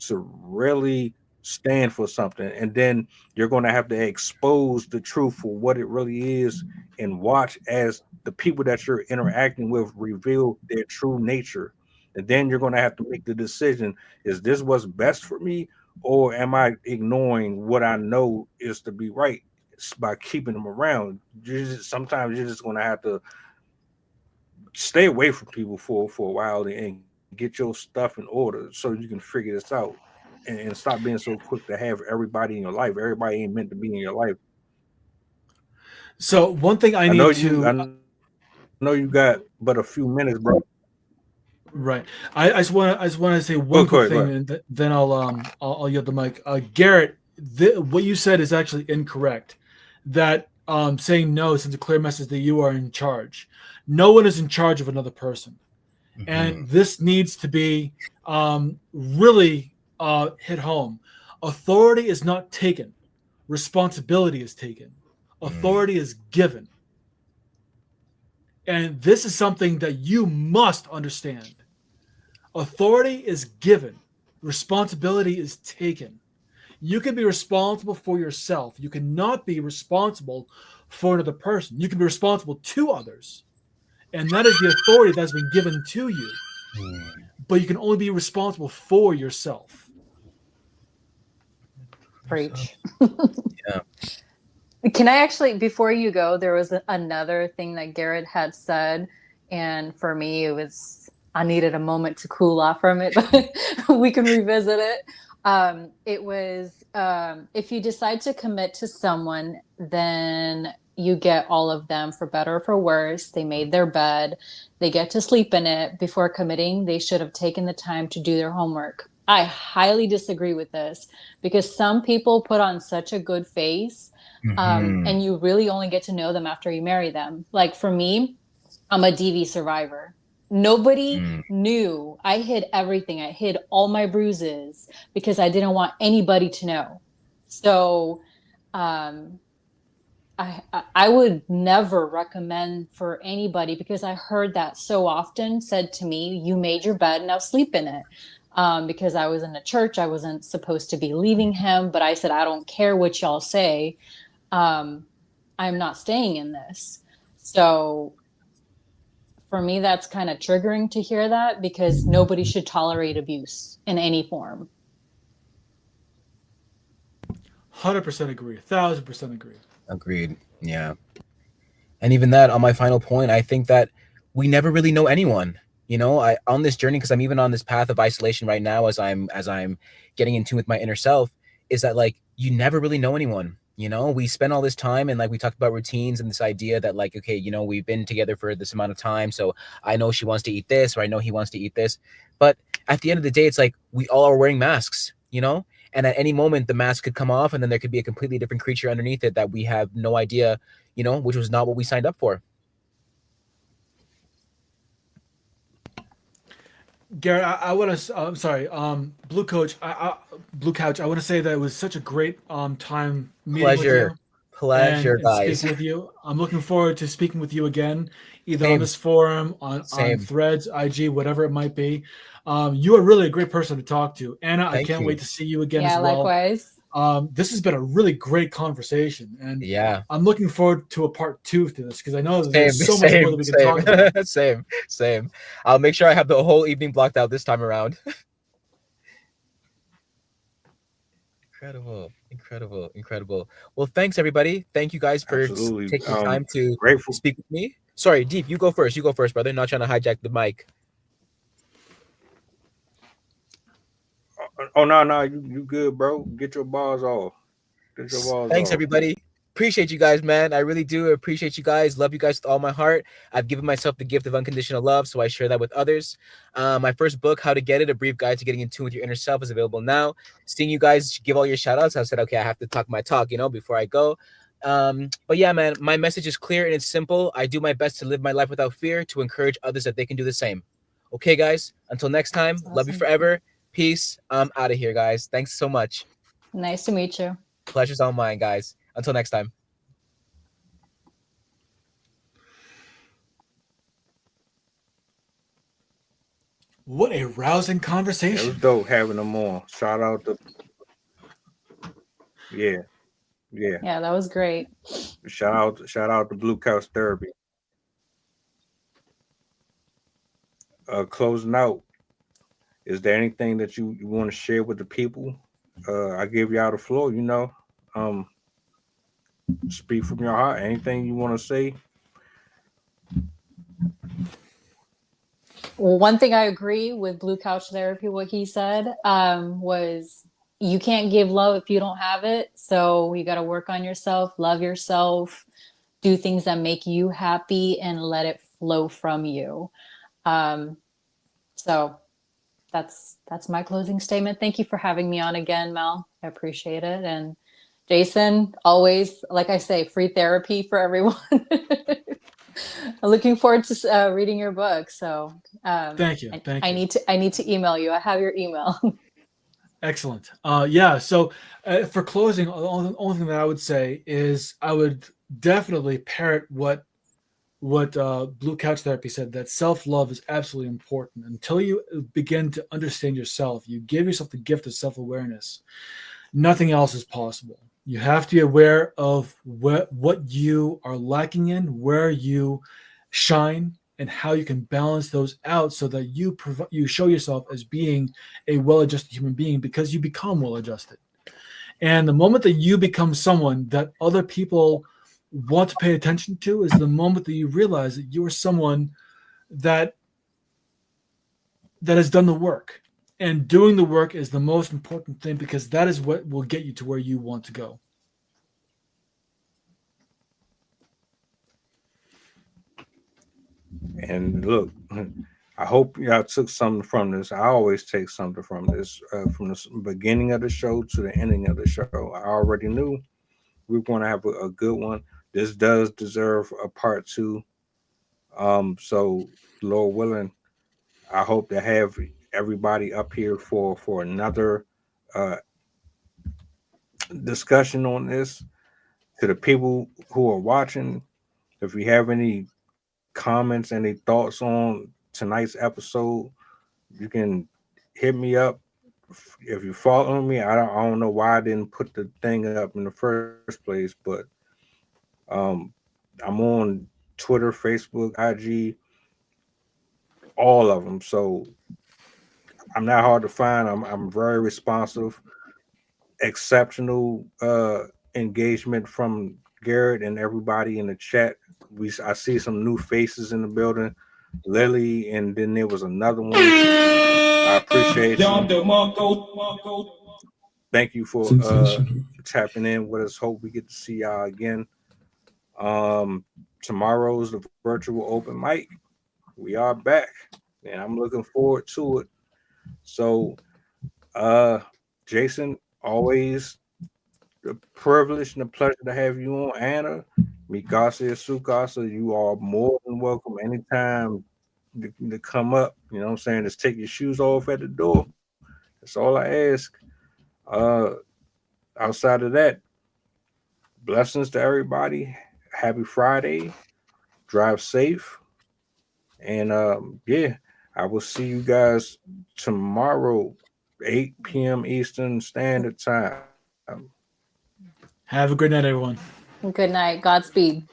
to really stand for something, and then you're going to have to expose the truth for what it really is, and watch as the people that you're interacting with reveal their true nature. And then you're going to have to make the decision: is this what's best for me, or am I ignoring what I know is to be right by keeping them around? Sometimes you're just going to have to stay away from people for a while, and get your stuff in order so you can figure this out, and stop being so quick to have everybody in your life. Everybody ain't meant to be in your life. So one thing I I know need you. I to know you got but a few minutes, bro. right. I just want to say one Go quick ahead. Go thing, ahead. and then I'll yield the mic. Garrett, what you said is actually incorrect. That saying no sends a clear message that you are in charge. No one is in charge of another person, and this needs to be really hit home. Authority is not taken; responsibility is taken. Authority is given, and this is something that you must understand. Authority is given, responsibility is taken. You can be responsible for yourself. You cannot be responsible for another person. You can be responsible to others. And that is the authority that's been given to you. But you can only be responsible for yourself. Preach. Yeah. Can I actually, before you go, there was another thing that Garrett had said. And for me, it was, I needed a moment to cool off from it, but we can revisit it. It was, if you decide to commit to someone, then you get all of them for better or for worse. They made their bed, they get to sleep in it. Before committing, they should have taken the time to do their homework. I highly disagree with this because some people put on such a good face, and you really only get to know them after you marry them. Like for me, I'm a DV survivor. Nobody knew. I hid everything. I hid all my bruises because I didn't want anybody to know. So um, I would never recommend for anybody, because I heard that so often said to me, you made your bed, now sleep in it. Because I was in a church, I wasn't supposed to be leaving him, but I said, I don't care what y'all say. I'm not staying in this. So for me, that's kind of triggering to hear that, because nobody should tolerate abuse in any form. 100% agree. 1,000% agree. Agreed. Yeah. And even that, on my final point, I think that we never really know anyone. You know, I on this journey, because I'm even on this path of isolation right now, as I'm getting in tune with my inner self, is that like you never really know anyone. You know, we spend all this time, and like we talked about routines and this idea that like, okay, you know, we've been together for this amount of time, so I know she wants to eat this, or I know he wants to eat this. But at the end of the day, it's like we all are wearing masks, you know, and at any moment the mask could come off, and then there could be a completely different creature underneath it that we have no idea, you know, which was not what we signed up for. Garrett, I want to. I'm sorry, Blue Coach. Blue Couch. I want to say that it was such a great time meeting with you Pleasure, and guys. speaking with you. I'm looking forward to speaking with you again, either on Same. this forum, on Same. Threads, IG, whatever it might be. You are really a great person to talk to, Anna. I Thank can't you. wait to see you again Yeah, as well. likewise. This has been a really great conversation, and Yeah. I'm looking forward to a part 2 to this, because I know that Same, there's so much more that we can talk about. same. I'll make sure I have the whole evening blocked out this time around. Incredible. Well, thanks everybody. Thank you guys for Absolutely. taking the time to Grateful. speak with me. Sorry, Deep, you go first, brother. Not trying to hijack the mic. Oh no, you good, bro. Get your balls off. Thanks everybody. Appreciate you guys, man. I really do appreciate you guys. Love you guys with all my heart. I've given myself the gift of unconditional love, so I share that with others. My first book, How to Get It, A Brief Guide to Getting in Tune with Your Inner Self, is available now. Seeing you guys give all your shout outs, I said, okay, I have to talk my talk, you know, before I go. But yeah, man, my message is clear and it's simple. I do my best to live my life without fear, to encourage others that they can do the same. Okay, guys, until next time, That's love you awesome. forever. Peace. I'm out of here, guys. Thanks so much. Nice to meet you. Pleasure's all mine, guys. Until next time. What a rousing It conversation. was dope having them on. Shout out to yeah. Yeah, that was great. Shout out to Blue Couch Therapy. Closing out, is there anything that you want to share with the people? I give y'all the floor, Um, speak from your heart. Anything you want to say? Well, one thing I agree with Blue Couch Therapy, what he said, was you can't give love if you don't have it. So you got to work on yourself, love yourself, do things that make you happy, and let it flow from you. Um, so that's my closing statement. Thank you for having me on again, Mel. I appreciate it. And Jason, always, like I say, free therapy for everyone. I'm looking forward to reading your book. So Thank you. Thank I you. need to email you. I have your email. Excellent. Yeah. So for closing, the only thing that I would say is I would definitely parrot what Blue Couch Therapy said, that self love is absolutely important. Until you begin to understand yourself, you give yourself the gift of self awareness. Nothing else is possible. You have to be aware of what you are lacking in, where you shine, and how you can balance those out so that you show yourself as being a well-adjusted human being, because you become well-adjusted. And the moment that you become someone that other people want to pay attention to is the moment that you realize that you are someone that has done the work. And doing the work is the most important thing, because that is what will get you to where you want to go. And look, I hope y'all took something from this. I always take something from this, from the beginning of the show to the ending of the show. I already knew we were going to have a good one. This does deserve a part two. So Lord willing, I hope to have everybody up here for another uh, discussion on this. To the people who are watching, if you have any comments, any thoughts on tonight's episode, you can hit me up. If you're following me, I don't know why I didn't put the thing up in the first place, but um, I'm on Twitter, Facebook, IG, all of them. So I'm not hard to find. I'm very responsive. Exceptional engagement from Garrett and everybody in the chat. I see some new faces in the building. Lily, and then there was another one. I appreciate you. Thank you for tapping in with us. Hope we get to see y'all again. Tomorrow's the virtual open mic. We are back, and I'm looking forward to it. So, Jason, always a privilege and a pleasure to have you on. Anna, Mikasa, Sukasa, you are more than welcome anytime to come up. You know what I'm saying? Just take your shoes off at the door. That's all I ask. Uh, Outside of that, blessings to everybody. Happy Friday. Drive safe. And yeah, I will see you guys tomorrow, 8 p.m. Eastern Standard Time. Have a good night, everyone. Good night. Godspeed.